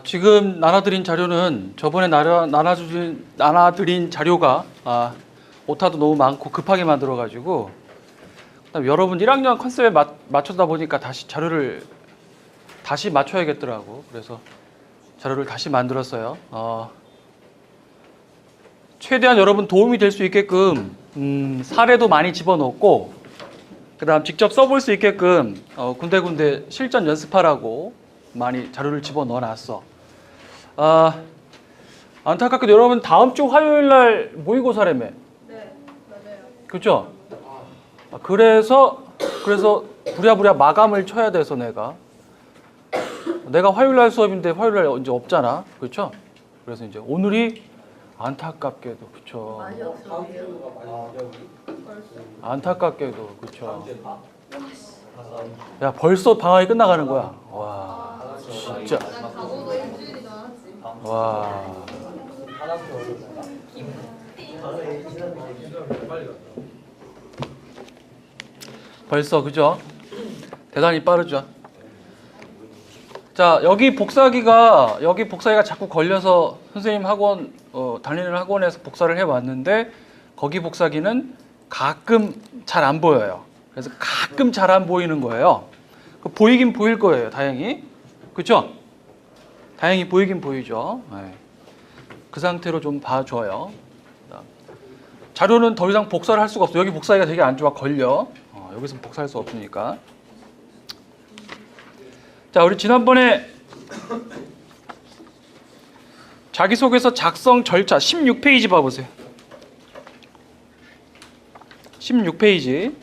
지금 나눠드린 자료는 저번에 나눠드린 자료가 오타도 너무 많고 급하게 만들어가지고 여러분 1학년 컨셉에 맞춰다 보니까 다시 자료를 다시 맞춰야겠더라고. 그래서 자료를 다시 만들었어요. 최대한 여러분 도움이 될 수 있게끔 사례도 많이 집어넣고 그 다음 직접 써볼 수 있게끔 군데군데 실전 연습하라고 많이 자료를 집어넣어 놨어. 안타깝게도 여러분 다음 주 화요일 날 모의고사라며. 네, 맞아요. 그렇죠? 그래서 부랴부랴 마감을 쳐야 돼서 내가 화요일 날 수업인데 화요일 날 이제 없잖아. 그렇죠? 그래서 이제 오늘이 안타깝게도 그렇죠. 마지막 수업이에요? 안타깝게도 그렇죠. 야, 벌써 방학이 끝나가는 거야. 와, 진짜. 난 가고도 일주일이 남았지. 와. 벌써 그죠? 대단히 빠르죠. 자, 여기 복사기가 자꾸 걸려서 선생님 학원 다니는 학원에서 복사를 해 왔는데 거기 복사기는 가끔 잘 안 보여요. 그래서 가끔 잘 안 보이는 거예요. 보이긴 보일 거예요, 다행히. 그렇죠? 다행히 보이긴 보이죠. 네. 그 상태로 좀 봐줘요. 자료는 더 이상 복사를 할 수가 없어. 여기 복사기가 되게 안 좋아, 걸려. 여기서 복사할 수 없으니까. 자, 우리 지난번에 자기소개서 작성 절차 16페이지 봐보세요. 16페이지.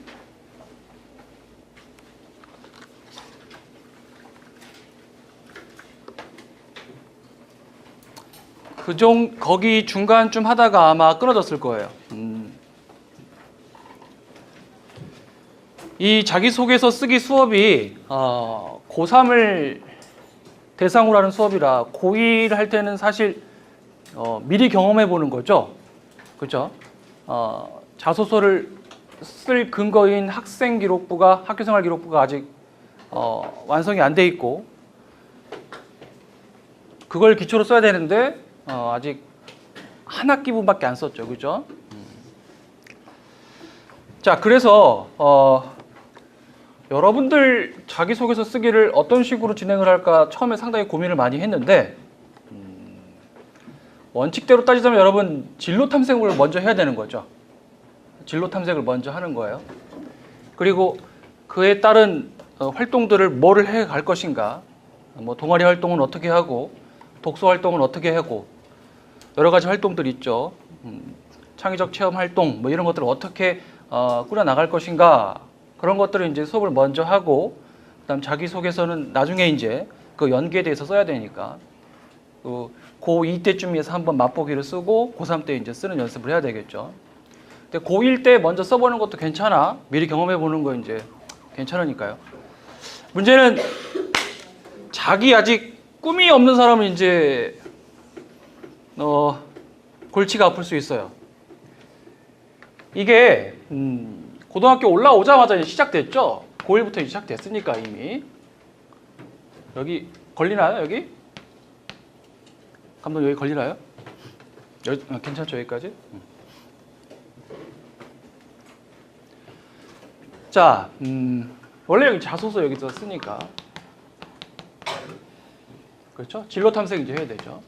거기 중간쯤 하다가 아마 끊어졌을 거예요. 이 자기소개서 쓰기 수업이 고3을 대상으로 하는 수업이라 고1 할 때는 사실 미리 경험해 보는 거죠. 그렇죠? 자소서를 쓸 근거인 학교생활 기록부가 아직 완성이 안 돼 있고 그걸 기초로 써야 되는데 아직 한 학기분밖에 안 썼죠. 그렇죠? 자, 그래서 여러분들 자기소개서 쓰기를 어떤 식으로 진행을 할까 처음에 상당히 고민을 많이 했는데 원칙대로 따지자면 여러분 진로 탐색을 먼저 해야 되는 거죠. 진로 탐색을 먼저 하는 거예요. 그리고 그에 따른 활동들을 뭐를 해 갈 것인가, 뭐 동아리 활동은 어떻게 하고 독서 활동은 어떻게 하고 여러 가지 활동들이 있죠. 창의적 체험 활동 뭐 이런 것들을 어떻게 꾸려 나갈 것인가, 그런 것들을 이제 수업을 먼저 하고 그다음 자기소개서는 나중에 이제 그 연계에 대해서 써야 되니까 고2 때쯤에서 한번 맛보기를 쓰고 고3 때 이제 쓰는 연습을 해야 되겠죠. 근데 고1 때 먼저 써보는 것도 괜찮아. 미리 경험해 보는 거 이제 괜찮으니까요. 문제는 자기 아직 꿈이 없는 사람은 이제 골치가 아플 수 있어요. 이게 고등학교 올라오자마자 시작됐죠. 고1부터 시작됐으니까 이미. 여기 걸리나요? 여기? 감독 여기 걸리나요? 괜찮죠? 여기까지? 자, 원래 여기 자소서 여기서 쓰니까 그렇죠? 진로 탐색 이제 해야 되죠.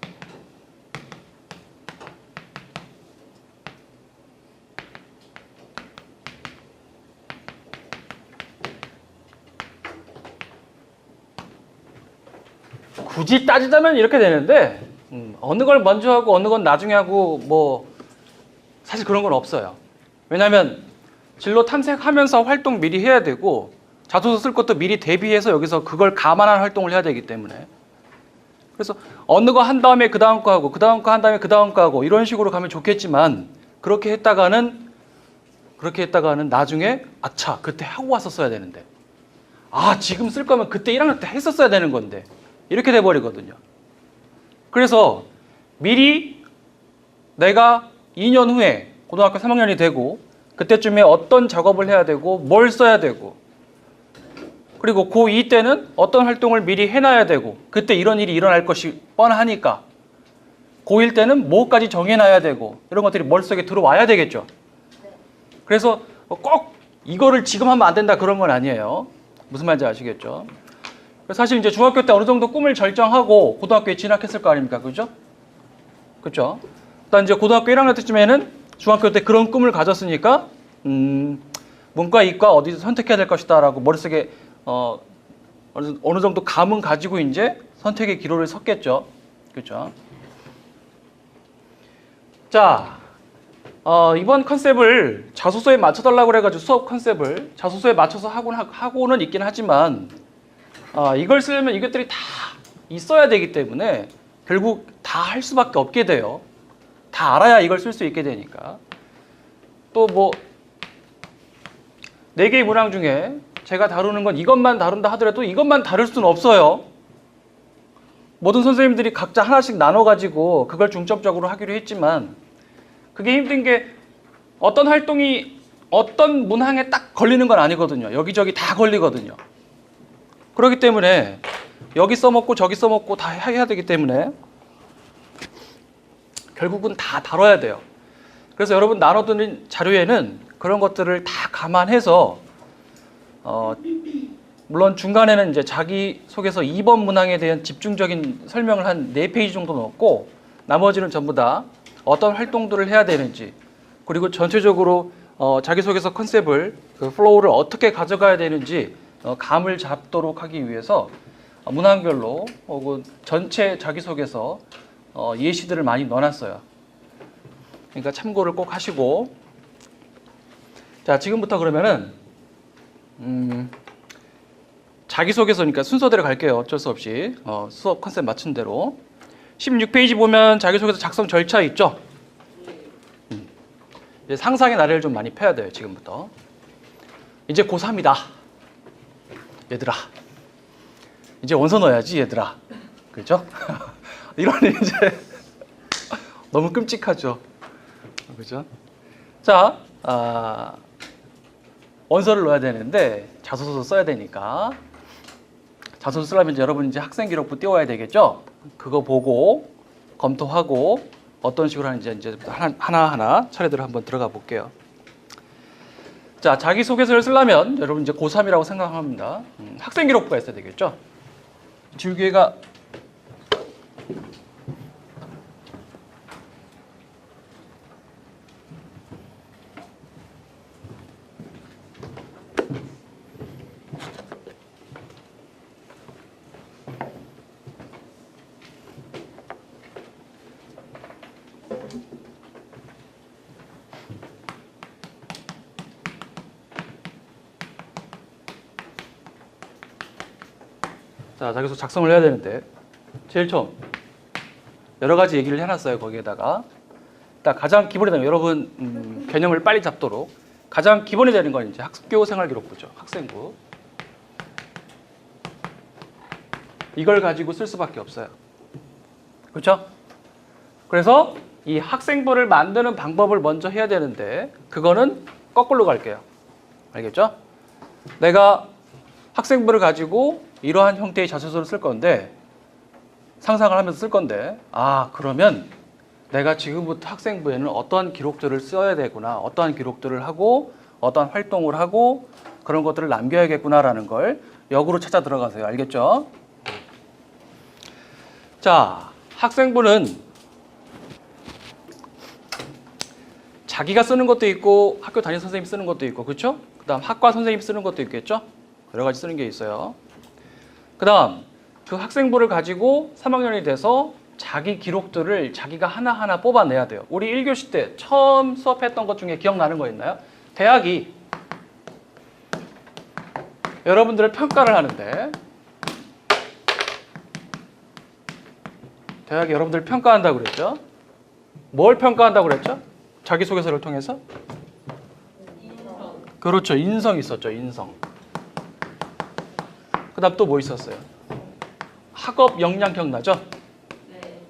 굳이 따지자면 이렇게 되는데 어느 걸 먼저 하고 어느 건 나중에 하고 뭐 사실 그런 건 없어요. 왜냐하면 진로 탐색하면서 활동 미리 해야 되고 자소서 쓸 것도 미리 대비해서 여기서 그걸 감안한 활동을 해야 되기 때문에 그래서 어느 거 한 다음에 그 다음 거 하고 그 다음 거 한 다음에 그 다음 거 하고 이런 식으로 가면 좋겠지만 그렇게 했다가는 나중에 아차 그때 하고 왔었어야 되는데 지금 쓸 거면 그때 1학년 때 했었어야 되는 건데 이렇게 돼버리거든요. 그래서 미리 내가 2년 후에 고등학교 3학년이 되고 그때쯤에 어떤 작업을 해야 되고 뭘 써야 되고 그리고 고2 때는 어떤 활동을 미리 해놔야 되고 그때 이런 일이 일어날 것이 뻔하니까 고1 때는 뭐까지 정해놔야 되고 이런 것들이 머릿속에 들어와야 되겠죠. 그래서 꼭 이거를 지금 하면 안 된다 그런 건 아니에요. 무슨 말인지 아시겠죠? 사실 이제 중학교 때 어느 정도 꿈을 결정하고 고등학교에 진학했을 거 아닙니까? 그죠? 그죠? 일단 이제 고등학교 1학년 때쯤에는 중학교 때 그런 꿈을 가졌으니까 문과, 이과 어디서 선택해야 될 것이다 라고 머릿속에 어느 정도 감은 가지고 이제 선택의 기로를 섰겠죠. 그죠? 자, 이번 컨셉을 자소서에 맞춰달라고 그래가지고 수업 컨셉을 자소서에 맞춰서 하고는 있긴 하지만 이걸 쓰려면 이것들이 다 있어야 되기 때문에 결국 다 할 수밖에 없게 돼요. 다 알아야 이걸 쓸 수 있게 되니까. 또 뭐 4개의 문항 중에 제가 다루는 건 이것만 다룬다 하더라도 이것만 다룰 수는 없어요. 모든 선생님들이 각자 하나씩 나눠가지고 그걸 중점적으로 하기로 했지만 그게 힘든 게 어떤 활동이 어떤 문항에 딱 걸리는 건 아니거든요. 여기저기 다 걸리거든요. 그렇기 때문에 여기 써먹고 저기 써먹고 다 해야 되기 때문에 결국은 다 다뤄야 돼요. 그래서 여러분 나눠두는 자료에는 그런 것들을 다 감안해서 물론 중간에는 이제 자기소개서 2번 문항에 대한 집중적인 설명을 한 4페이지 정도 넣었고 나머지는 전부 다 어떤 활동들을 해야 되는지 그리고 전체적으로 자기소개서 컨셉을 그 플로우를 어떻게 가져가야 되는지 감을 잡도록 하기 위해서 문항별로 혹은 전체 자기소개서 예시들을 많이 넣어놨어요. 그러니까 참고를 꼭 하시고 자 지금부터 그러면은 자기소개서니까 순서대로 갈게요. 어쩔 수 없이 수업 컨셉 맞춘 대로 16페이지 보면 자기소개서 작성 절차 있죠? 이제 상상의 나래를 좀 많이 펴야 돼요. 지금부터 이제 고3이다 얘들아 이제 원서 넣어야지 얘들아 그렇죠? 이런 이제 너무 끔찍하죠. 그죠? 자, 원서를 넣어야 되는데 자소서 써야 되니까 자소서 쓰려면 이제 여러분 이제 학생기록부 띄워야 되겠죠? 그거 보고 검토하고 어떤 식으로 하는지 이제 하나하나 차례대로 한번 들어가 볼게요. 자, 자기소개서를 쓰려면 여러분 이제 고3이라고 생각합니다. 학생기록부가 있어야 되겠죠? 줄기회가 자, 자기소개 작성을 해야 되는데 제일 처음 여러 가지 얘기를 해놨어요. 거기에다가 일단 가장 기본이 되는 여러분 개념을 빨리 잡도록 가장 기본이 되는 건 이제 학교 생활기록부죠. 학생부 이걸 가지고 쓸 수밖에 없어요. 그렇죠? 그래서 이 학생부를 만드는 방법을 먼저 해야 되는데 그거는 거꾸로 갈게요. 알겠죠? 내가 학생부를 가지고 이러한 형태의 자소서를 쓸 건데 상상을 하면서 쓸 건데 그러면 내가 지금부터 학생부에는 어떠한 기록들을 써야 되구나 어떠한 기록들을 하고 어떠한 활동을 하고 그런 것들을 남겨야겠구나라는 걸 역으로 찾아 들어가세요. 알겠죠? 자, 학생부는 자기가 쓰는 것도 있고 학교 담임 선생님 쓰는 것도 있고 그렇죠? 그 다음 학과 선생님 쓰는 것도 있겠죠? 여러 가지 쓰는 게 있어요. 그 다음 그 학생부를 가지고 3학년이 돼서 자기 기록들을 자기가 하나하나 뽑아내야 돼요. 우리 1교시 때 처음 수업했던 것 중에 기억나는 거 있나요? 대학이 여러분들을 평가를 하는데 대학이 여러분들을 평가한다고 그랬죠? 뭘 평가한다고 그랬죠? 자기소개서를 통해서? 그렇죠. 인성 있었죠. 인성. 그 다음 또 뭐 있었어요? 학업 역량 기억나죠? 네.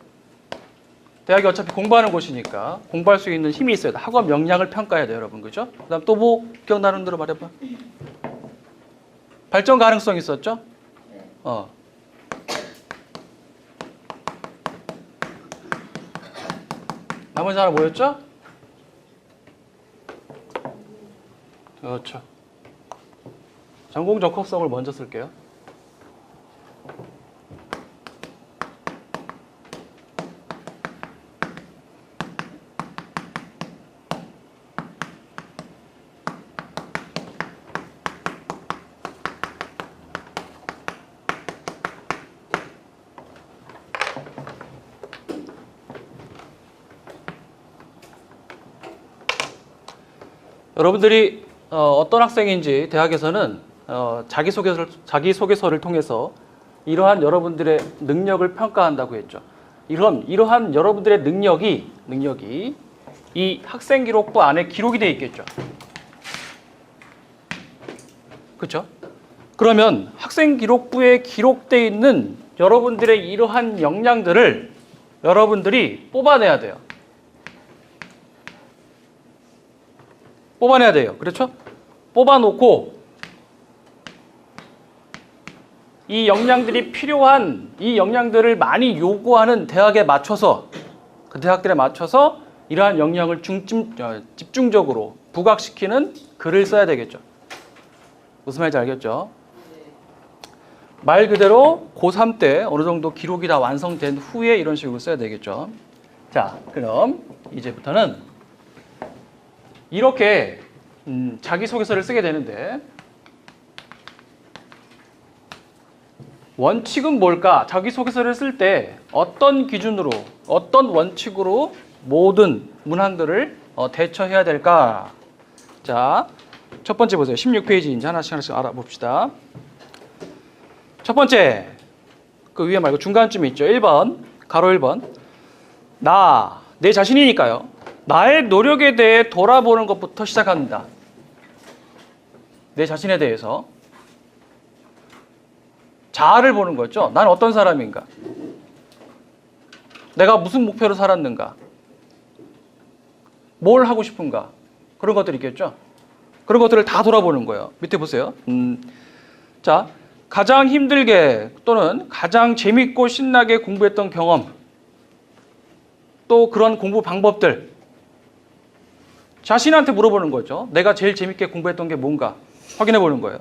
대학이 어차피 공부하는 곳이니까 공부할 수 있는 힘이 있어야 돼. 학업 역량을 평가해야 돼요. 여러분. 그죠? 그 다음 또 뭐 기억나는 대로 말해봐. 발전 가능성이 있었죠? 네. 나머지 하나 뭐였죠? 그렇죠. 전공 적합성을 먼저 쓸게요. 여러분들이 어떤 학생인지 대학에서는 자기소개서를 통해서 이러한 여러분들의 능력을 평가한다고 했죠. 이러한 여러분들의 능력이 이 학생기록부 안에 기록이 되어 있겠죠. 그렇죠? 그러면 학생기록부에 기록되어 있는 여러분들의 이러한 역량들을 여러분들이 뽑아내야 돼요. 뽑아내야 돼요. 그렇죠? 뽑아놓고 이 역량들을 많이 요구하는 대학에 맞춰서 그 대학들에 맞춰서 이러한 역량을 집중적으로 부각시키는 글을 써야 되겠죠. 무슨 말인지 알겠죠? 말 그대로 고3 때 어느 정도 기록이 다 완성된 후에 이런 식으로 써야 되겠죠. 자, 그럼 이제부터는 이렇게 자기소개서를 쓰게 되는데 원칙은 뭘까? 자기소개서를 쓸 때 어떤 기준으로, 어떤 원칙으로 모든 문항들을 대처해야 될까? 자, 첫 번째 보세요. 16페이지인지 하나씩 알아봅시다. 첫 번째, 그 위에 말고 중간쯤에 있죠. 1번, 가로 1번. 내 자신이니까요. 나의 노력에 대해 돌아보는 것부터 시작합니다. 내 자신에 대해서 자아를 보는 거죠. 난 어떤 사람인가? 내가 무슨 목표로 살았는가? 뭘 하고 싶은가? 그런 것들이 있겠죠. 그런 것들을 다 돌아보는 거예요. 밑에 보세요. 자, 가장 힘들게 또는 가장 재밌고 신나게 공부했던 경험, 또 그런 공부 방법들 자신한테 물어보는 거죠. 내가 제일 재밌게 공부했던 게 뭔가 확인해 보는 거예요.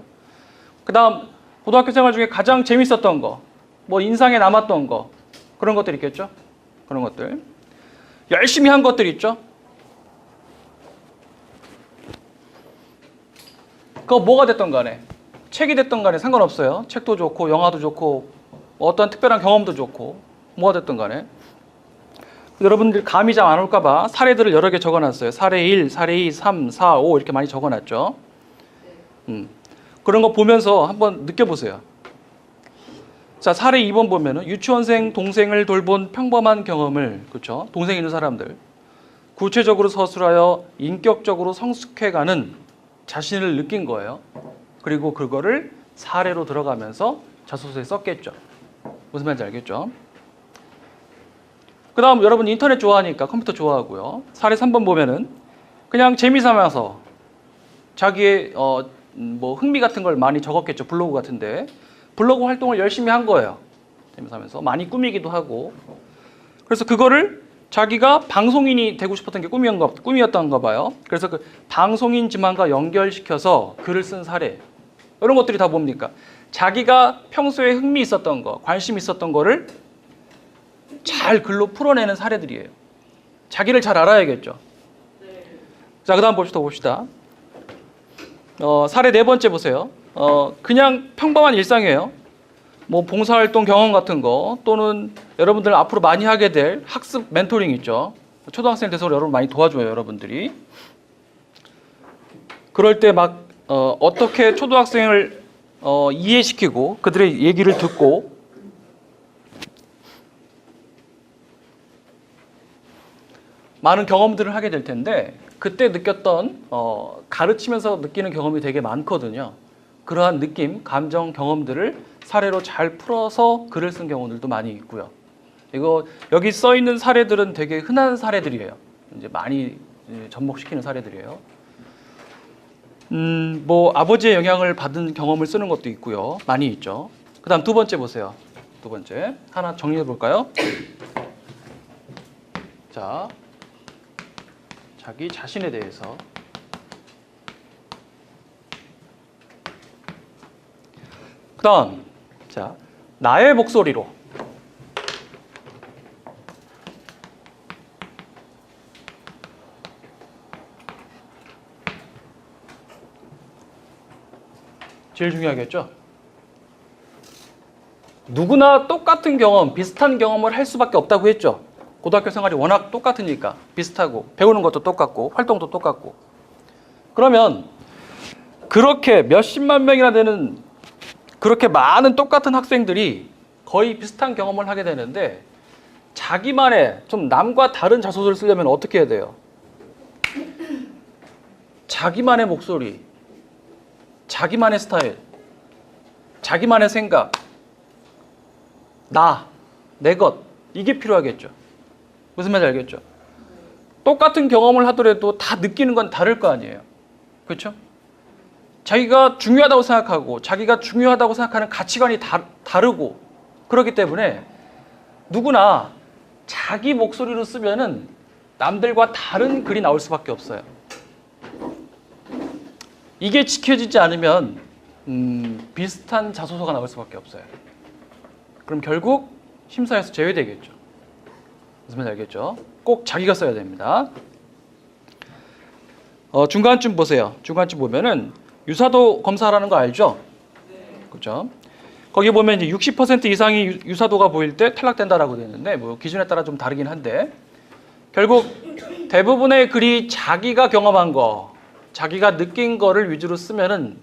그 다음 고등학교 생활 중에 가장 재밌었던 거, 뭐 인상에 남았던 거, 그런 것들 있겠죠. 그런 것들 열심히 한 것들 있죠. 그거 뭐가 됐던 간에, 책이 됐던 간에 상관없어요. 책도 좋고 영화도 좋고 어떤 특별한 경험도 좋고 뭐가 됐던 간에 여러분들 감이 잘 안 올까 봐 사례들을 여러 개 적어놨어요. 사례 1, 사례 2, 3, 4, 5 이렇게 많이 적어놨죠. 그런 거 보면서 한번 느껴보세요. 자, 사례 2번 보면은 유치원생 동생을 돌본 평범한 경험을, 그렇죠? 동생 있는 사람들 구체적으로 서술하여 인격적으로 성숙해가는 자신을 느낀 거예요. 그리고 그거를 사례로 들어가면서 자소서에 썼겠죠. 무슨 말인지 알겠죠? 그 다음 여러분 인터넷 좋아하니까 컴퓨터 좋아하고요. 사례 3번 보면은 그냥 재미삼아서 자기의 뭐 흥미 같은 걸 많이 적었겠죠. 블로그 같은데 블로그 활동을 열심히 한 거예요. 재미삼아서 많이 꾸미기도 하고. 그래서 그거를 자기가 방송인이 되고 싶었던 게 꿈이었던가 봐요. 그래서 그 방송인 지망과 연결시켜서 글을 쓴 사례, 이런 것들이 다 뭡니까? 자기가 평소에 흥미 있었던 거, 관심 있었던 거를 잘 글로 풀어내는 사례들이에요. 자기를 잘 알아야겠죠. 자, 그 다음 봅시다. 사례 네 번째 보세요. 그냥 평범한 일상이에요. 뭐 봉사활동 경험 같은 거, 또는 여러분들 앞으로 많이 하게 될 학습 멘토링 있죠. 초등학생 돼서 여러분 많이 도와줘요, 여러분들이. 그럴 때 막 어떻게 초등학생을 이해시키고 그들의 얘기를 듣고 많은 경험들을 하게 될 텐데, 그때 느꼈던 가르치면서 느끼는 경험이 되게 많거든요. 그러한 느낌, 감정, 경험들을 사례로 잘 풀어서 글을 쓴 경우들도 많이 있고요. 이거 여기 써 있는 사례들은 되게 흔한 사례들이에요. 이제 많이 접목시키는 사례들이에요. 뭐 아버지의 영향을 받은 경험을 쓰는 것도 있고요. 많이 있죠. 그다음 두 번째 보세요. 두 번째 하나 정리해 볼까요? 자, 자기 자신에 대해서. 그다음 자, 나의 목소리로. 제일 중요하겠죠? 누구나 똑같은 경험, 비슷한 경험을 할 수밖에 없다고 했죠. 고등학교 생활이 워낙 똑같으니까 비슷하고 배우는 것도 똑같고 활동도 똑같고. 그러면 그렇게 몇십만 명이나 되는 그렇게 많은 똑같은 학생들이 거의 비슷한 경험을 하게 되는데 자기만의 좀 남과 다른 자소서를 쓰려면 어떻게 해야 돼요? 자기만의 목소리, 자기만의 스타일, 자기만의 생각, 내 것, 이게 필요하겠죠. 무슨 말인지 알겠죠? 똑같은 경험을 하더라도 다 느끼는 건 다를 거 아니에요. 그렇죠? 자기가 중요하다고 생각하고 자기가 중요하다고 생각하는 가치관이 다르고 그렇기 때문에 누구나 자기 목소리로 쓰면은 남들과 다른 글이 나올 수밖에 없어요. 이게 지켜지지 않으면 비슷한 자소서가 나올 수밖에 없어요. 그럼 결국 심사에서 제외되겠죠. 무슨 말인지 알겠죠? 꼭 자기가 써야 됩니다. 중간쯤 보세요. 중간쯤 보면은 유사도 검사라는 거 알죠? 그렇죠? 거기 보면 이제 60% 이상이 유사도가 보일 때 탈락된다라고 되어 있는데 뭐 기준에 따라 좀 다르긴 한데 결국 대부분의 글이 자기가 경험한 거, 자기가 느낀 거를 위주로 쓰면은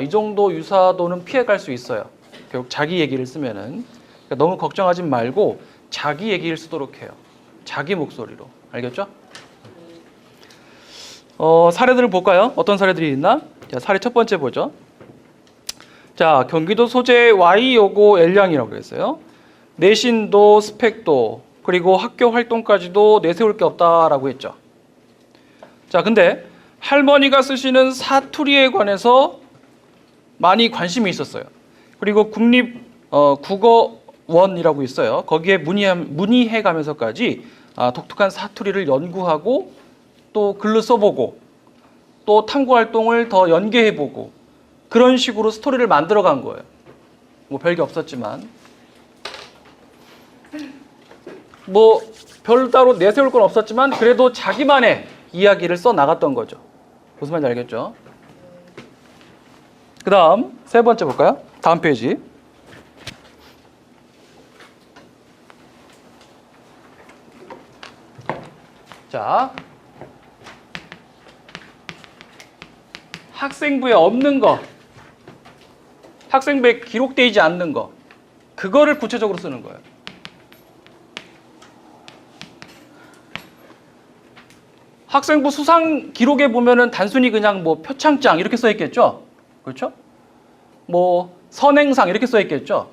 이 정도 유사도는 피해갈 수 있어요. 결국 자기 얘기를 쓰면은 그러니까 너무 걱정하지 말고 자기 얘기를 쓰도록 해요. 자기 목소리로. 알겠죠? 사례들을 볼까요? 어떤 사례들이 있나? 자, 사례 첫 번째 보죠. 자, 경기도 소재 Y여고 L양이라고 했어요. 내신도 스펙도 그리고 학교 활동까지도 내세울 게 없다라고 했죠. 자, 근데 할머니가 쓰시는 사투리에 관해서 많이 관심이 있었어요. 그리고 국립국어원이라고 있어요. 거기에 문의해 가면서까지 독특한 사투리를 연구하고 또 글로 써보고 또 탐구 활동을 더 연계해보고 그런 식으로 스토리를 만들어간 거예요. 뭐 별게 없었지만 뭐 별따로 내세울 건 없었지만 그래도 자기만의 이야기를 써 나갔던 거죠. 무슨 말인지 알겠죠? 그 다음 세 번째 볼까요? 다음 페이지. 자, 학생부에 없는 거, 학생부에 기록되지 않는 거, 그거를 구체적으로 쓰는 거예요. 학생부 수상 기록에 보면은 단순히 그냥 뭐 표창장 이렇게 써 있겠죠? 그렇죠? 뭐 선행상 이렇게 써 있겠죠?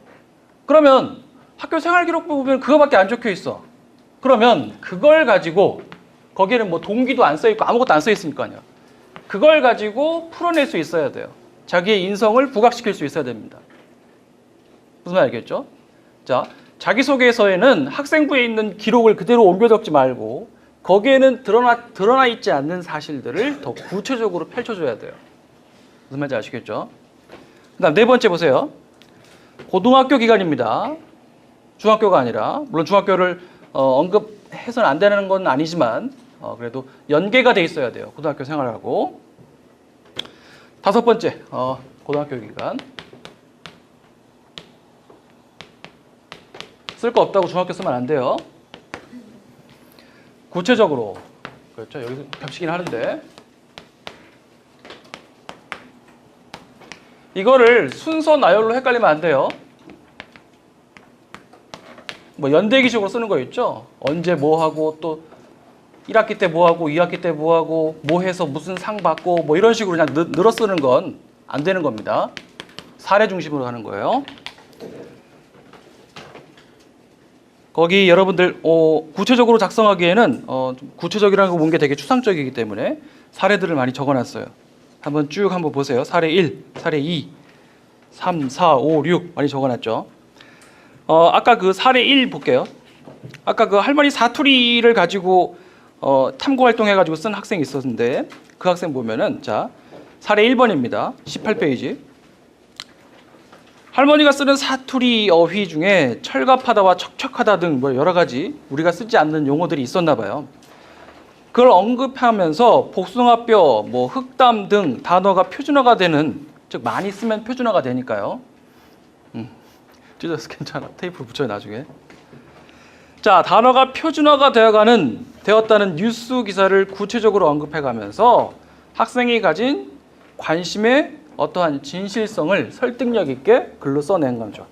그러면 학교 생활기록부 보면 그거밖에 안 적혀 있어. 그러면 그걸 가지고 거기에는 뭐 동기도 안 써 있고 아무것도 안 써 있으니까요. 그걸 가지고 풀어낼 수 있어야 돼요. 자기의 인성을 부각시킬 수 있어야 됩니다. 무슨 말 알겠죠? 자, 자기소개서에는 학생부에 있는 기록을 그대로 옮겨 적지 말고 거기에는 드러나 있지 않는 사실들을 더 구체적으로 펼쳐줘야 돼요. 무슨 말인지 아시겠죠? 그다음 네 번째 보세요. 고등학교 기간입니다. 중학교가 아니라 물론 중학교를 언급해서는 안 되는 건 아니지만 그래도 연계가 돼 있어야 돼요. 고등학교 생활하고. 다섯 번째 고등학교 기간. 쓸 거 없다고 중학교 쓰면 안 돼요. 구체적으로. 그렇죠. 여기서 겹치긴 하는데 이거를 순서 나열로 헷갈리면 안 돼요. 뭐 연대기식으로 쓰는 거 있죠. 언제 뭐 하고 또 1학기 때 뭐 하고 2학기 때 뭐 하고 뭐 해서 무슨 상 받고 뭐 이런 식으로 그냥 늘어 쓰는 건 안 되는 겁니다. 사례 중심으로 하는 거예요. 거기 여러분들 구체적으로 작성하기에는 좀 구체적이라는 거 본 게 되게 추상적이기 때문에 사례들을 많이 적어놨어요. 한번 쭉 한번 보세요. 사례 1, 사례 2, 3, 4, 5, 6 많이 적어놨죠. 아까 그 사례 1 볼게요. 아까 그 할머니 사투리를 가지고 탐구 활동해가지고 쓴 학생이 있었는데 그 학생 보면은 자 사례 1번입니다. 18페이지. 할머니가 쓰는 사투리 어휘 중에 철갑하다와 척척하다 등 뭐 여러 가지 우리가 쓰지 않는 용어들이 있었나 봐요. 그걸 언급하면서 복숭아뼈, 뭐 흑담 등 단어가 표준화가 되는, 즉 많이 쓰면 표준화가 되니까요. 찢어서 괜찮아. 테이프 붙여요 나중에. 자, 단어가 표준화가 되었다는 뉴스 기사를 구체적으로 언급해가면서 학생이 가진 관심의 어떠한 진실성을 설득력 있게 글로 써낸 거죠.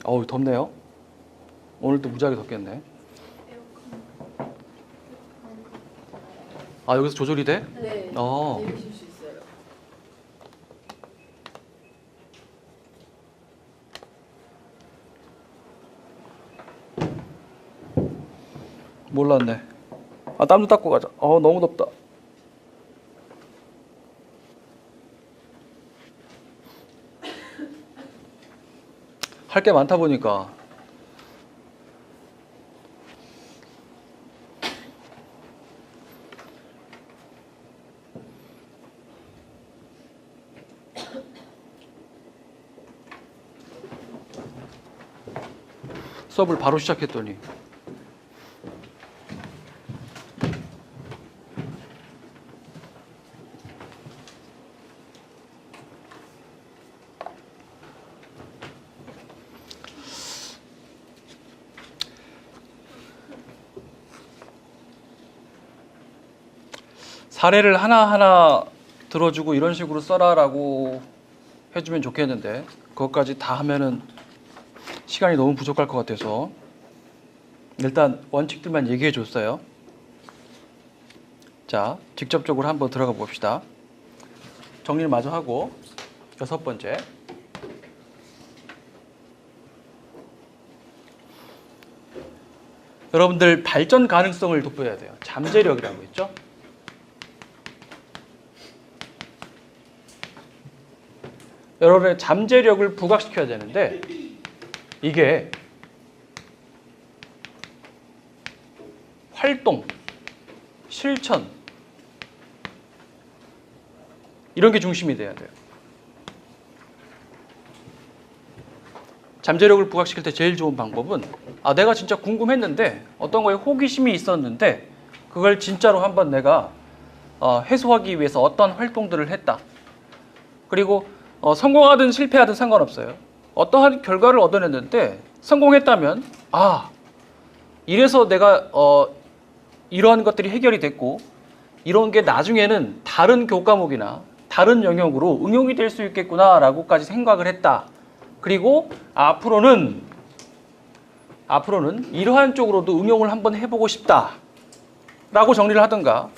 어우, 덥네요. 오늘도 무지하게 덥겠네. 아, 여기서 조절이 돼? 네. 어. 내리실 수 있어요. 몰랐네. 아, 땀 좀 닦고 가자. 너무 덥다. 할 게 많다 보니까. 수업을 바로 시작했더니 사례를 하나하나 들어주고 이런 식으로 써라라고 해주면 좋겠는데 그것까지 다 하면은 시간이 너무 부족할 것 같아서 일단 원칙들만 얘기해 줬어요. 자, 직접적으로 한번 들어가 봅시다. 정리를 마저 하고 6번째. 여러분들 발전 가능성을 돋보여야 돼요. 잠재력이라고 했죠. 여러분의 잠재력을 부각시켜야 되는데 이게 활동, 실천 이런 게 중심이 돼야 돼요. 잠재력을 부각시킬 때 제일 좋은 방법은 내가 진짜 궁금했는데 어떤 거에 호기심이 있었는데 그걸 진짜로 한번 내가 해소하기 위해서 어떤 활동들을 했다. 그리고 성공하든 실패하든 상관없어요. 어떠한 결과를 얻어냈는데 성공했다면 이래서 내가 이러한 것들이 해결이 됐고 이런 게 나중에는 다른 교과목이나 다른 영역으로 응용이 될 수 있겠구나라고까지 생각을 했다. 그리고 앞으로는 이러한 쪽으로도 응용을 한번 해보고 싶다라고 정리를 하든가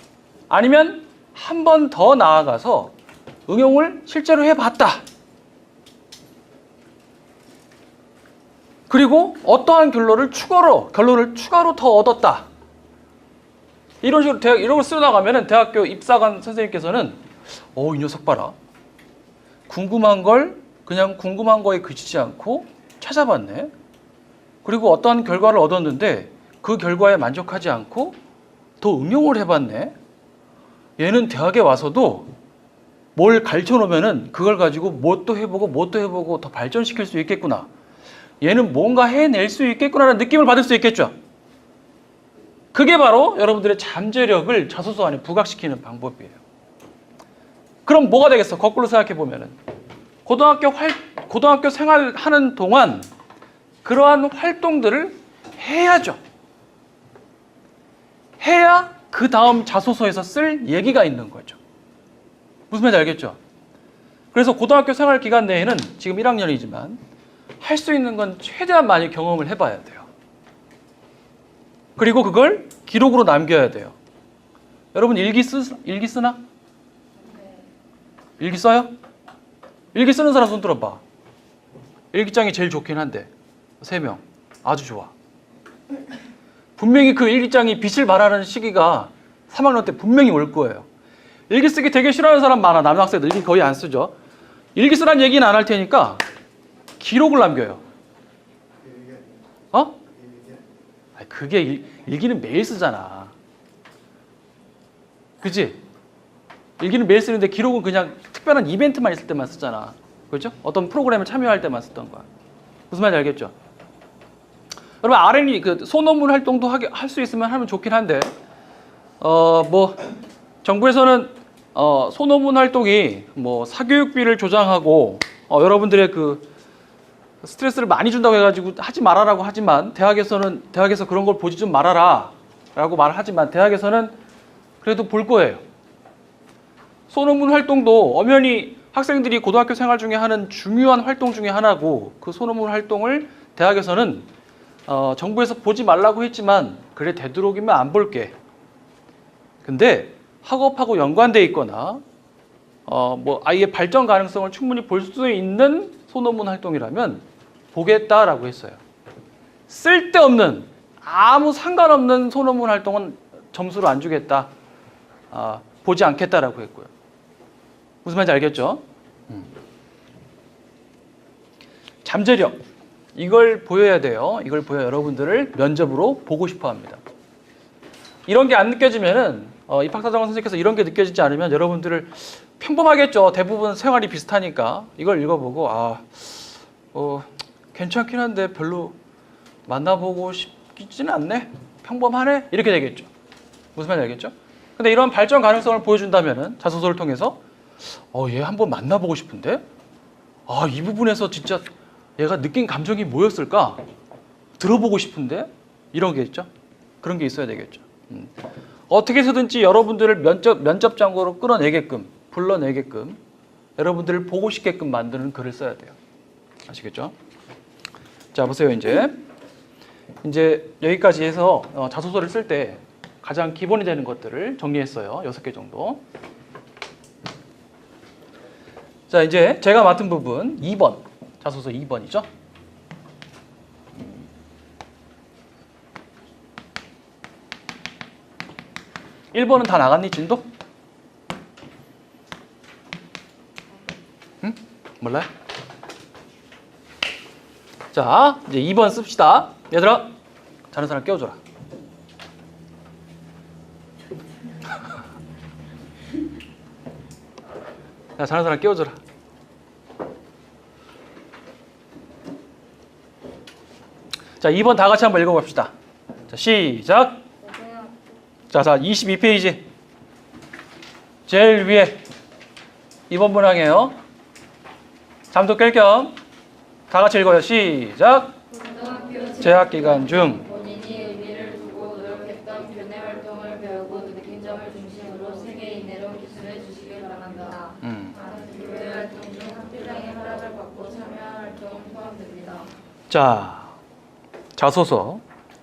아니면 한 번 더 나아가서 응용을 실제로 해봤다. 그리고 어떠한 결론을 추가로 더 얻었다. 이런 식으로 이런 걸 써나가면은 대학교 입사관 선생님께서는 이 녀석 봐라. 궁금한 걸 그냥 궁금한 거에 그치지 않고 찾아봤네. 그리고 어떠한 결과를 얻었는데 그 결과에 만족하지 않고 더 응용을 해봤네. 얘는 대학에 와서도 뭘 가르쳐 놓으면은 그걸 가지고 뭣도 해보고 더 발전시킬 수 있겠구나. 얘는 뭔가 해낼 수 있겠구나라는 느낌을 받을 수 있겠죠. 그게 바로 여러분들의 잠재력을 자소서 안에 부각시키는 방법이에요. 그럼 뭐가 되겠어? 거꾸로 생각해 보면은 고등학교 생활하는 동안 그러한 활동들을 해야죠. 해야 그 다음 자소서에서 쓸 얘기가 있는 거죠. 무슨 말인지 알겠죠? 그래서 고등학교 생활 기간 내에는 지금 1학년이지만 할 수 있는 건 최대한 많이 경험을 해봐야 돼요. 그리고 그걸 기록으로 남겨야 돼요. 여러분 일기 쓰나? 네. 일기 써요? 일기 쓰는 사람 손 들어봐. 일기장이 제일 좋긴 한데 3명. 아주 좋아. 분명히 그 일기장이 빛을 발하는 시기가 3학년 때 분명히 올 거예요. 일기 쓰기 되게 싫어하는 사람 많아. 남학생들 일기 거의 안 쓰죠. 일기 쓰란 얘기는 안 할 테니까 기록을 남겨요. 어? 아니, 그게 일기는 매일 쓰잖아. 그치? 일기는 매일 쓰는데 기록은 그냥 특별한 이벤트만 있을 때만 쓰잖아. 그렇죠? 어떤 프로그램에 참여할 때만 쓰던 거야. 무슨 말인지 알겠죠? 여러분 R&D 그 소논문 활동도 할 수 있으면 하면 좋긴 한데 뭐 정부에서는 소논문 활동이 뭐 사교육비를 조장하고 여러분들의 그 스트레스를 많이 준다고 해가지고 하지 말아라고 하지만 대학에서 그런 걸 보지 좀 말아라라고 말을 하지만 대학에서는 그래도 볼 거예요. 소논문 활동도 엄연히 학생들이 고등학교 생활 중에 하는 중요한 활동 중에 하나고 그 소논문 활동을 대학에서는 정부에서 보지 말라고 했지만 그래 되도록이면 안 볼게. 근데 학업하고 연관돼 있거나 뭐 아이의 발전 가능성을 충분히 볼 수 있는 소논문 활동이라면 보겠다라고 했어요. 쓸데없는 아무 상관없는 소논문 활동은 점수를 안 주겠다. 보지 않겠다라고 했고요. 무슨 말인지 알겠죠? 잠재력. 이걸 보여야 돼요. 이걸 보여야 여러분들을 면접으로 보고 싶어 합니다. 이런 게 안 느껴지면은 입학사정관 선생님께서 이런 게 느껴지지 않으면 여러분들을 평범하겠죠. 대부분 생활이 비슷하니까 이걸 읽어보고 괜찮긴 한데 별로 만나보고 싶지는 않네. 평범하네. 이렇게 되겠죠. 무슨 말인지 알겠죠? 근데 이런 발전 가능성을 보여준다면은 자소서를 통해서 얘 한번 만나보고 싶은데 이 부분에서 진짜 얘가 느낀 감정이 뭐였을까? 들어보고 싶은데 이런 게 있죠. 그런 게 있어야 되겠죠. 어떻게 해서든지 여러분들을 면접장으로 끌어내게끔 불러내게끔 여러분들을 보고 싶게끔 만드는 글을 써야 돼요. 아시겠죠? 자 보세요. 이제 여기까지 해서 자소서를 쓸 때 가장 기본이 되는 것들을 정리했어요. 6개 정도. 자 이제 제가 맡은 부분 2번 자소서 2번이죠. 일 1번은 다 나갔니 진도? 응? 몰라요? 자 이제 2번 씁시다. 얘들아 자는 사람 깨워줘라. 야 자는 사람 깨워줘라. 자 2번 다 같이 한번 읽어봅시다. 자 시작. 자 22페이지 제일 위에 2번 문항이에요. 잠도 깰 겸 다 같이 읽어요. 시작. 재학 기간 중 본인이 의미를 두고 노력했던 교내 활동을 배우고 느낀 점을 중심으로 3개 이내로 기술해 주시길 바랍니다. 교내 활동 중 학교장의 허락을 받고 참여한 활동은 포함됩니다. 자 자소서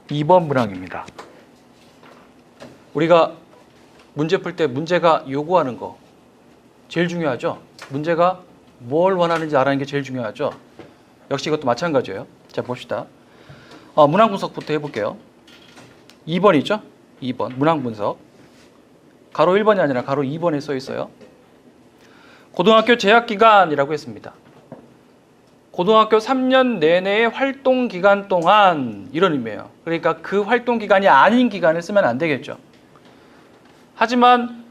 2번 문항입니다. 우리가 문제 풀 때 문제가 요구하는 거 제일 중요하죠. 문제가 뭘 원하는지 알아는 게 제일 중요하죠. 역시 이것도 마찬가지예요. 자 봅시다. 문항 분석부터 해볼게요. 2번이죠. 2번 문항 분석. 가로 1번이 아니라 가로 2번에 써 있어요. 고등학교 재학 기간이라고 했습니다. 고등학교 3년 내내의 활동 기간 동안 이런 의미예요. 그러니까 그 활동 기간이 아닌 기간을 쓰면 안 되겠죠. 하지만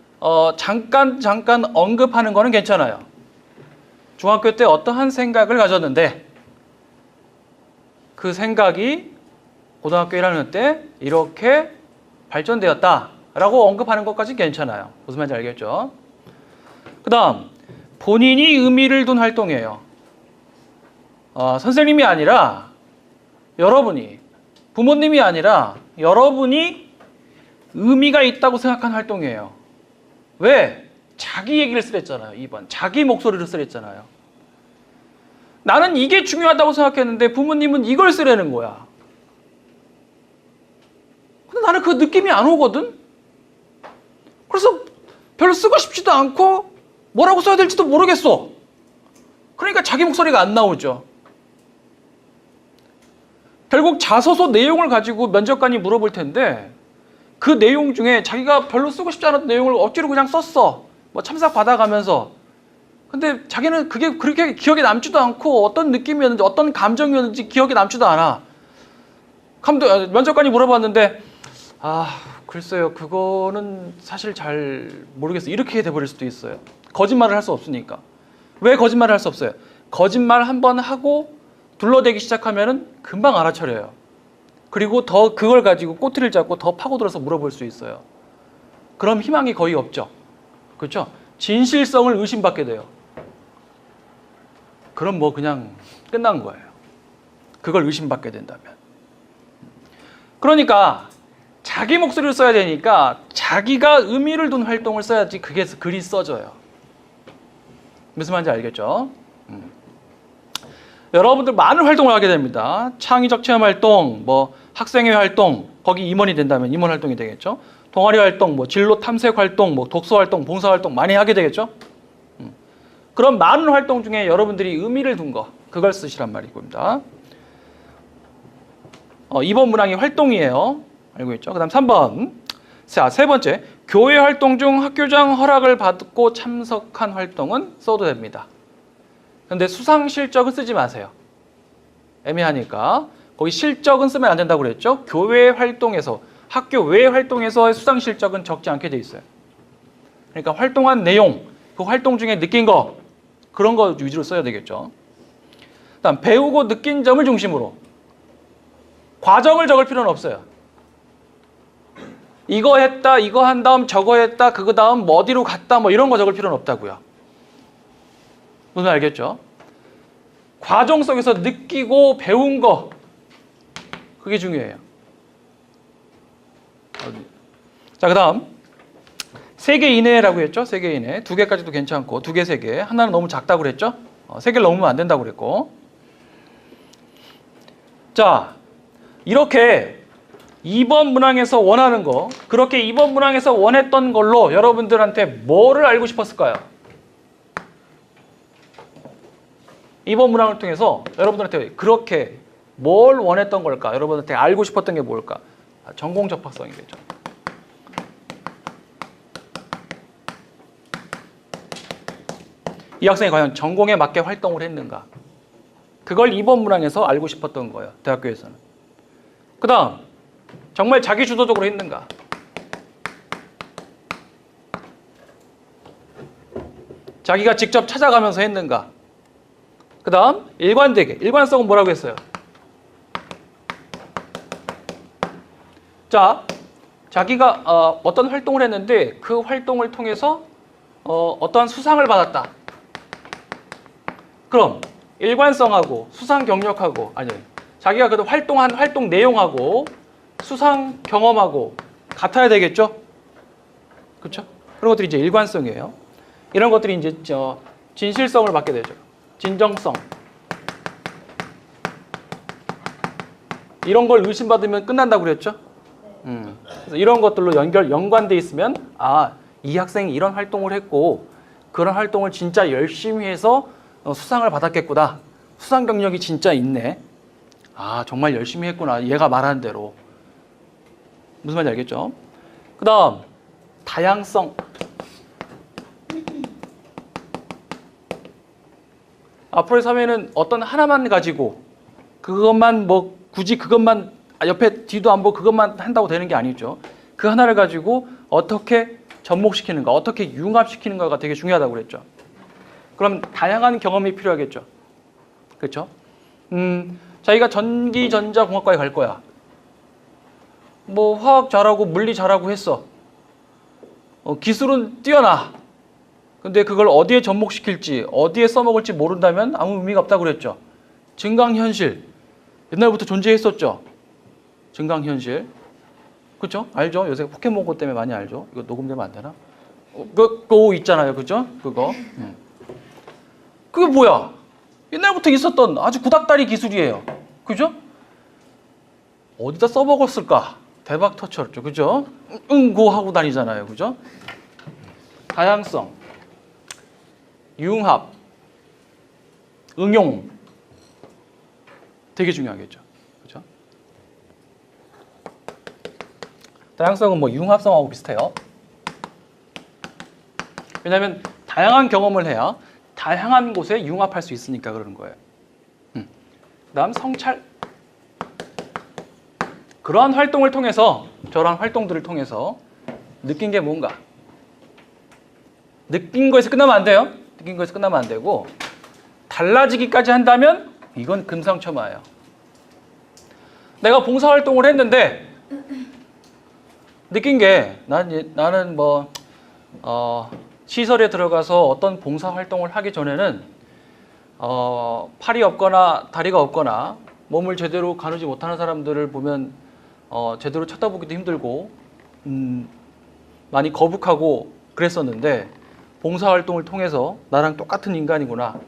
잠깐 언급하는 거는 괜찮아요. 중학교 때 어떠한 생각을 가졌는데 그 생각이 고등학교 1학년 때 이렇게 발전되었다라고 언급하는 것까지 괜찮아요. 무슨 말인지 알겠죠? 그 다음 본인이 의미를 둔 활동이에요. 선생님이 아니라 여러분이, 부모님이 아니라 여러분이 의미가 있다고 생각한 활동이에요. 왜? 자기 얘기를 쓰랬잖아요. 2번. 자기 목소리를 쓰랬잖아요. 나는 이게 중요하다고 생각했는데 부모님은 이걸 쓰라는 거야. 근데 나는 그 느낌이 안 오거든? 그래서 별로 쓰고 싶지도 않고 뭐라고 써야 될지도 모르겠어. 그러니까 자기 목소리가 안 나오죠. 결국 자소서 내용을 가지고 면접관이 물어볼 텐데 그 내용 중에 자기가 별로 쓰고 싶지 않았던 내용을 억지로 그냥 썼어. 뭐 참석 받아가면서. 근데 자기는 그게 그렇게 기억에 남지도 않고 어떤 느낌이었는지 어떤 감정이었는지 기억에 남지도 않아. 면접관이 물어봤는데 글쎄요, 그거는 사실 잘 모르겠어요. 이렇게 돼버릴 수도 있어요. 거짓말을 할 수 없으니까. 왜 거짓말을 할 수 없어요? 거짓말 한번 하고 둘러대기 시작하면은 금방 알아차려요. 그리고 더 그걸 가지고 꼬투리를 잡고 더 파고들어서 물어볼 수 있어요. 그럼 희망이 거의 없죠. 그렇죠? 진실성을 의심받게 돼요. 그럼 뭐 그냥 끝난 거예요. 그걸 의심받게 된다면. 그러니까 자기 목소리를 써야 되니까 자기가 의미를 둔 활동을 써야지 그게 글이 써져요. 무슨 말인지 알겠죠? 여러분들 많은 활동을 하게 됩니다. 창의적 체험 활동, 뭐 학생회 활동, 거기 임원이 된다면 임원 활동이 되겠죠. 동아리 활동, 뭐 진로 탐색 활동, 뭐 독서 활동, 봉사 활동 많이 하게 되겠죠. 그런 많은 활동 중에 여러분들이 의미를 둔 거, 그걸 쓰시란 말이고입니다. 2번 문항이 활동이에요. 알고 있죠? 그 다음 3번. 자, 세 번째. 교회 활동 중 학교장 허락을 받고 참석한 활동은 써도 됩니다. 근데 수상 실적은 쓰지 마세요. 애매하니까. 거기 실적은 쓰면 안 된다고 그랬죠? 교회 활동에서, 학교 외 활동에서의 수상 실적은 적지 않게 돼 있어요. 그러니까 활동한 내용, 그 활동 중에 느낀 거, 그런 거 위주로 써야 되겠죠. 그다음 배우고 느낀 점을 중심으로 과정을 적을 필요는 없어요. 이거 했다, 이거 한 다음 저거 했다, 그거 다음 뭐 어디로 갔다, 뭐 이런 거 적을 필요는 없다고요. 무슨 말 알겠죠? 과정 속에서 느끼고 배운 거, 그게 중요해요. 자, 그 다음 3개 이내라고 했죠? 3개 이내. 2개까지도 괜찮고 2개, 3개. 하나는 너무 작다고 그랬죠? 3개를 넘으면 안 된다고 그랬고. 자, 이렇게 2번 문항에서 원하는 거, 그렇게 2번 문항에서 원했던 걸로 여러분들한테 뭐를 알고 싶었을까요? 2번 문항을 통해서 여러분들한테 그렇게 뭘 원했던 걸까? 여러분한테 알고 싶었던 게 뭘까? 전공 접학성이겠죠. 이 학생이 과연 전공에 맞게 활동을 했는가? 그걸 2번 문항에서 알고 싶었던 거예요. 대학교에서는. 그 다음, 정말 자기 주도적으로 했는가? 자기가 직접 찾아가면서 했는가? 그 다음, 일관되게. 일관성은 뭐라고 했어요? 자, 자기가 어떤 활동을 했는데 그 활동을 통해서 어떠한 수상을 받았다. 그럼 일관성하고 수상 경력하고, 아니, 자기가 그래도 활동한 활동 내용하고 수상 경험하고 같아야 되겠죠? 그렇죠? 그런 것들이 이제 일관성이에요. 이런 것들이 이제 진실성을 받게 되죠. 진정성. 이런 걸 의심받으면 끝난다고 그랬죠? 그래서 이런 것들로 연관돼 있으면 이 학생이 이런 활동을 했고 그런 활동을 진짜 열심히 해서 수상을 받았겠구나. 수상 경력이 진짜 있네. 정말 열심히 했구나. 얘가 말한 대로. 무슨 말인지 알겠죠? 그 다음 다양성. 앞으로의 사회는 어떤 하나만 가지고 그것만 뭐 굳이 그것만 옆에 뒤도 안 보고 그것만 한다고 되는 게 아니죠. 그 하나를 가지고 어떻게 접목시키는가, 어떻게 융합시키는가가 되게 중요하다고 그랬죠. 그럼 다양한 경험이 필요하겠죠. 그렇죠? 자기가 전기전자공학과에 갈 거야. 뭐 화학 잘하고 물리 잘하고 했어. 기술은 뛰어나. 근데 그걸 어디에 접목시킬지, 어디에 써먹을지 모른다면 아무 의미가 없다고 그랬죠. 증강현실. 옛날부터 존재했었죠. 증강현실. 그렇죠? 알죠? 요새 포켓몬고 때문에 많이 알죠? 이거 녹음되면 안 되나? 그거 있잖아요. 그죠? 그거. 그게 뭐야? 옛날부터 있었던 아주 구닥다리 기술이에요. 그죠? 어디다 써먹었을까? 대박 터쳤죠. 그죠? 고 하고 다니잖아요. 그죠? 다양성, 융합, 응용 되게 중요하겠죠. 그죠? 다양성은 뭐 융합성하고 비슷해요. 왜냐하면 다양한 경험을 해야 다양한 곳에 융합할 수 있으니까 그러는 거예요. 그다음 성찰. 그러한 활동을 통해서, 저러한 활동들을 통해서 느낀 게 뭔가. 느낀 거에서 끝나면 안 돼요. 느낀 거에서 끝나면 안 되고 달라지기까지 한다면 이건 금상첨화예요. 내가 봉사활동을 했는데 느낀 게 나는 뭐 시설에 들어가서 어떤 봉사활동을 하기 전에는 팔이 없거나 다리가 없거나 몸을 제대로 가누지 못하는 사람들을 보면 제대로 쳐다보기도 힘들고 많이 거북하고 그랬었는데 봉사활동을 통해서 나랑 똑같은 인간이구나,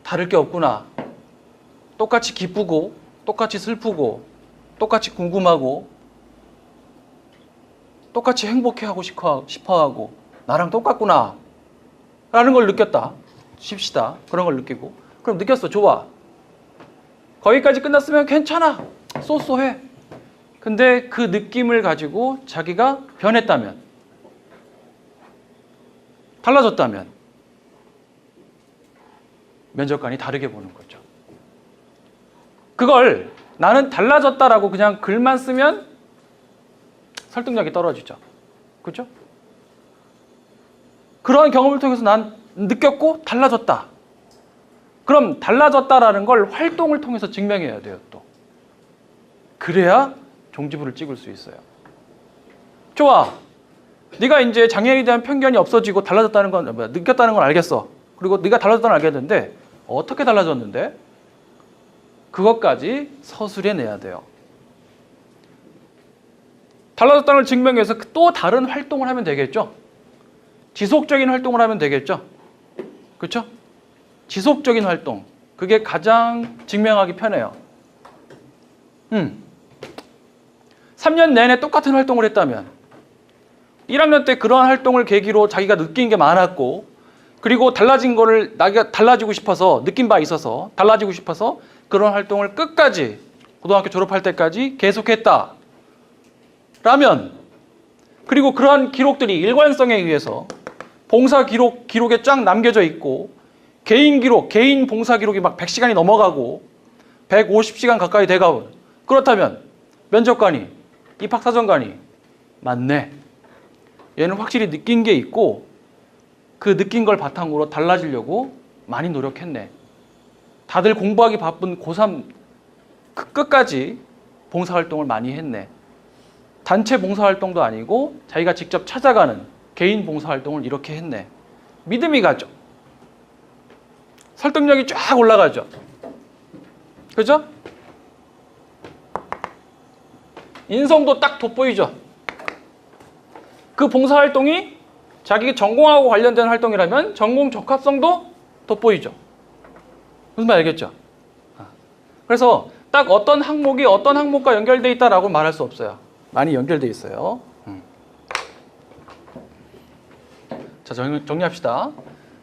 다를 게 없구나, 똑같이 기쁘고 똑같이 슬프고 똑같이 궁금하고 똑같이 행복해하고 싶어하고 나랑 똑같구나 라는 걸 느꼈다 칩시다. 그런 걸 느끼고 그럼 느꼈어. 좋아. 거기까지 끝났으면 괜찮아. 쏘쏘해. 근데 그 느낌을 가지고 자기가 변했다면, 달라졌다면 면접관이 다르게 보는 거죠. 그걸 나는 달라졌다라고 그냥 글만 쓰면 설득력이 떨어지죠. 그렇죠? 그런 경험을 통해서 난 느꼈고 달라졌다. 그럼 달라졌다라는 걸 활동을 통해서 증명해야 돼요. 또 그래야 종지부를 찍을 수 있어요. 좋아. 네가 이제 장애인에 대한 편견이 없어지고 달라졌다는 건 느꼈다는 건 알겠어. 그리고 네가 달라졌다는 건 알겠는데 어떻게 달라졌는데? 그것까지 서술해 내야 돼요. 달라졌다는 걸 증명해서 또 다른 활동을 하면 되겠죠. 지속적인 활동을 하면 되겠죠. 그렇죠? 지속적인 활동. 그게 가장 증명하기 편해요. 3년 내내 똑같은 활동을 했다면 1학년 때 그러한 활동을 계기로 자기가 느낀 게 많았고, 그리고 달라진 거를 나가 달라지고 싶어서 느낀 바 있어서 달라지고 싶어서 그런 활동을 끝까지 고등학교 졸업할 때까지 계속했다 라면, 그리고 그러한 기록들이 일관성에 의해서 봉사 기록에 쫙 남겨져 있고 개인 기록, 개인 봉사 기록이 막 100시간이 넘어가고 150시간 가까이 돼가고, 그렇다면 면접관이, 입학사정관이 맞네, 얘는 확실히 느낀 게 있고 그 느낀 걸 바탕으로 달라지려고 많이 노력했네. 다들 공부하기 바쁜 고3 끝까지 봉사활동을 많이 했네. 단체 봉사활동도 아니고 자기가 직접 찾아가는 개인 봉사활동을 이렇게 했네. 믿음이 가죠. 설득력이 쫙 올라가죠. 그죠? 인성도 딱 돋보이죠. 그 봉사활동이 자기 전공하고 관련된 활동이라면 전공 적합성도 돋보이죠. 무슨 말 알겠죠? 그래서 딱 어떤 항목이 어떤 항목과 연결되어 있다라고 말할 수 없어요. 많이 연결되어 있어요. 자, 정리합시다.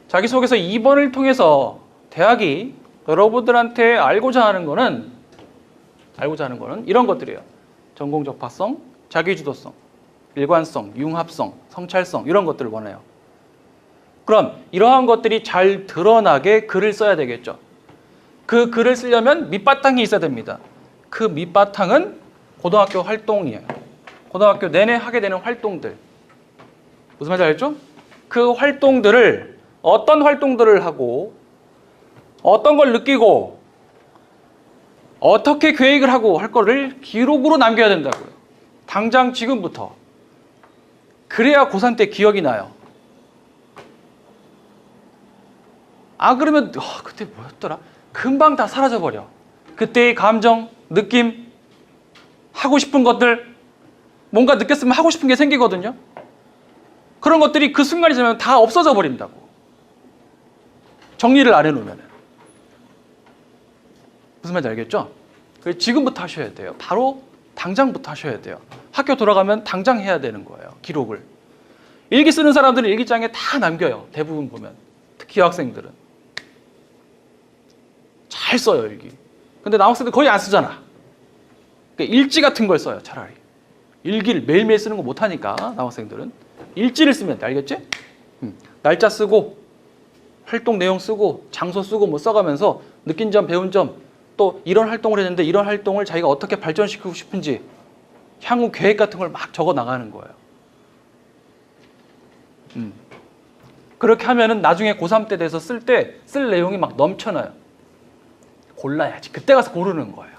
자기소개서 2번을 통해서 대학이 여러분들한테 알고자 하는 거는 이런 것들이에요. 전공 적합성, 자기주도성, 일관성, 융합성, 성찰성, 이런 것들을 원해요. 그럼 이러한 것들이 잘 드러나게 글을 써야 되겠죠. 그 글을 쓰려면 밑바탕이 있어야 됩니다. 그 밑바탕은 고등학교 활동이에요. 고등학교 내내 하게 되는 활동들. 무슨 말인지 알겠죠? 그 활동들을, 어떤 활동들을 하고 어떤 걸 느끼고 어떻게 계획을 하고 할 거를 기록으로 남겨야 된다고요. 당장 지금부터. 그래야 고3 때 기억이 나요. 그러면 그때 뭐였더라? 금방 다 사라져버려. 그때의 감정, 느낌, 하고 싶은 것들, 뭔가 느꼈으면 하고 싶은 게 생기거든요. 그런 것들이 그 순간이 지나면 다 없어져 버린다고. 정리를 안 해놓으면. 무슨 말인지 알겠죠? 그래서 지금부터 하셔야 돼요. 바로 당장부터 하셔야 돼요. 학교 돌아가면 당장 해야 되는 거예요. 기록을. 일기 쓰는 사람들은 일기장에 다 남겨요. 대부분 보면. 특히 여학생들은. 잘 써요, 일기. 근데 남학생들 거의 안 쓰잖아. 그러니까 일지 같은 걸 써요, 차라리. 일기를 매일매일 쓰는 거 못하니까 남학생들은 일지를 쓰면 돼. 알겠지? 날짜 쓰고 활동 내용 쓰고 장소 쓰고 뭐 써가면서 느낀 점 배운 점 또 이런 활동을 했는데 이런 활동을 자기가 어떻게 발전시키고 싶은지 향후 계획 같은 걸 막 적어 나가는 거예요. 그렇게 하면은 나중에 고3 때 돼서 쓸 때 쓸 내용이 막 넘쳐나요. 골라야지. 그때 가서 고르는 거예요.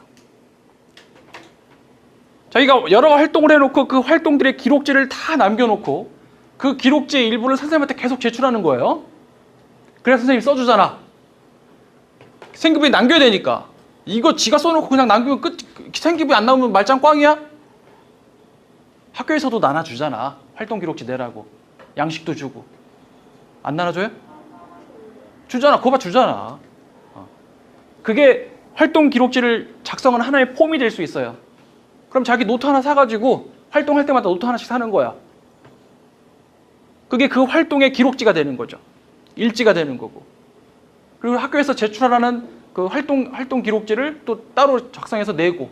자기가 여러 활동을 해놓고 그 활동들의 기록지를 다 남겨놓고 그 기록지의 일부를 선생님한테 계속 제출하는 거예요. 그래서 선생님이 써주잖아. 생기부에 남겨야 되니까. 이거 지가 써놓고 그냥 남기면 끝. 생기부에 안 나오면 말짱 꽝이야? 학교에서도 나눠주잖아. 활동 기록지 내라고. 양식도 주고. 안 나눠줘요? 주잖아. 그거 봐 주잖아. 그게 활동 기록지를 작성한 하나의 폼이 될 수 있어요. 그럼 자기 노트 하나 사가지고 활동할 때마다 노트 하나씩 사는 거야. 그게 그 활동의 기록지가 되는 거죠. 일지가 되는 거고. 그리고 학교에서 제출하라는 그 활동 기록지를 또 따로 작성해서 내고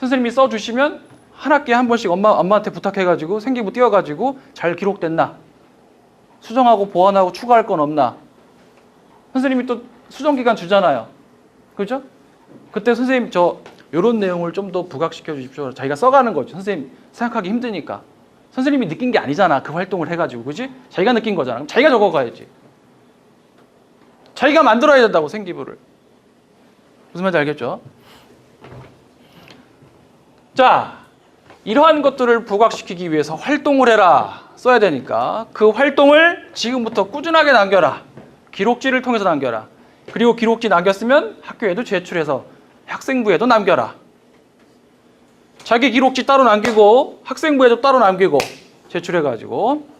선생님이 써주시면 한 학기에 한 번씩 엄마한테 부탁해가지고 생기부 띄워가지고 잘 기록됐나? 수정하고 보완하고 추가할 건 없나? 선생님이 또 수정기간 주잖아요. 그죠? 그때 선생님 저 이런 내용을 좀 더 부각시켜 주십시오. 자기가 써가는 거죠. 선생님 생각하기 힘드니까. 선생님이 느낀 게 아니잖아. 그 활동을 해가지고. 그지? 자기가 느낀 거잖아. 그럼 자기가 적어가야지. 자기가 만들어야 된다고 생기부를. 무슨 말인지 알겠죠? 자, 이러한 것들을 부각시키기 위해서 활동을 해라 써야 되니까 그 활동을 지금부터 꾸준하게 남겨라. 기록지를 통해서 남겨라. 그리고 기록지 남겼으면 학교에도 제출해서 학생부에도 남겨라. 자기 기록지 따로 남기고 학생부에도 따로 남기고 제출해가지고.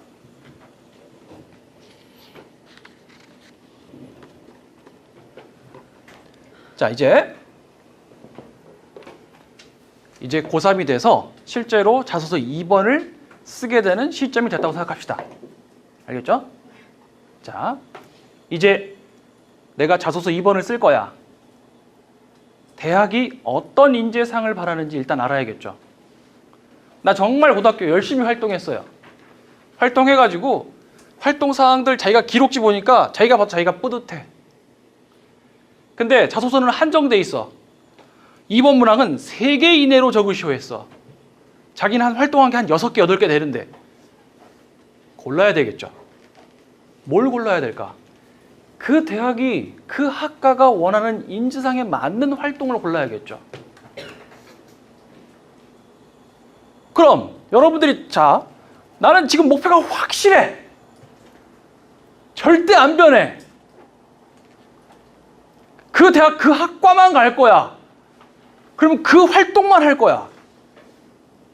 자, 이제 고3이 돼서 실제로 자소서 2번을 쓰게 되는 시점이 됐다고 생각합시다. 알겠죠? 자, 이제 내가 자소서 2번을 쓸 거야. 대학이 어떤 인재상을 바라는지 일단 알아야겠죠. 나 정말 고등학교 열심히 활동했어요. 활동해가지고 활동사항들 자기가 기록지 보니까 자기가 봐도 자기가 뿌듯해. 근데 자소서는 한정돼 있어. 2번 문항은 3개 이내로 적으시오 했어. 자기는 활동한 게 한 6개, 8개 되는데 골라야 되겠죠. 뭘 골라야 될까? 그 대학이 그 학과가 원하는 인지상에 맞는 활동을 골라야겠죠. 그럼 여러분들이 자, 나는 지금 목표가 확실해. 절대 안 변해. 그 대학 그 학과만 갈 거야. 그러면 그 활동만 할 거야.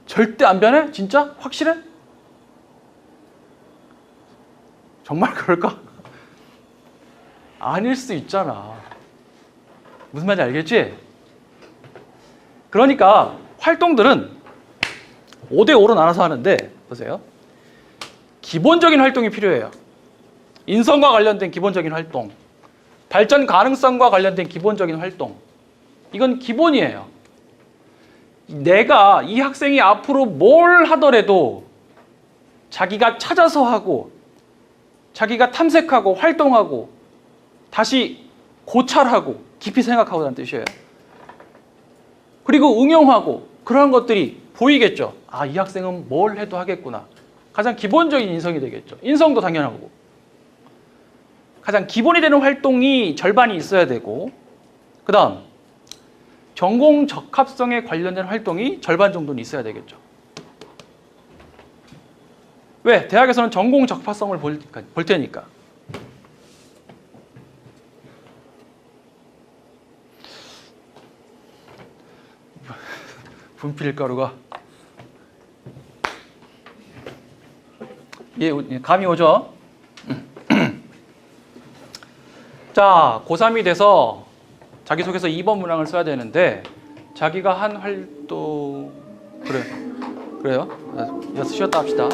절대 안 변해? 진짜? 확실해? 정말 그럴까? 아닐 수 있잖아. 무슨 말인지 알겠지? 그러니까 활동들은 5대5로 나눠서 하는데 보세요. 기본적인 활동이 필요해요. 인성과 관련된 기본적인 활동, 발전 가능성과 관련된 기본적인 활동. 이건 기본이에요. 내가 이 학생이 앞으로 뭘 하더라도 자기가 찾아서 하고 자기가 탐색하고 활동하고 다시 고찰하고 깊이 생각하고 라는 뜻이에요. 그리고 응용하고 그런 것들이 보이겠죠. 아, 이 학생은 뭘 해도 하겠구나. 가장 기본적인 인성이 되겠죠. 인성도 당연하고. 가장 기본이 되는 활동이 절반이 있어야 되고 그 다음 전공 적합성에 관련된 활동이 절반 정도는 있어야 되겠죠. 왜? 대학에서는 전공 적합성을 볼 테니까. 분필가루가 감이 오죠? 자, 고3이 돼서 자기소개서 2번 문항을 써야 되는데 자기가 한 활동 그래요? 쉬었다 합시다.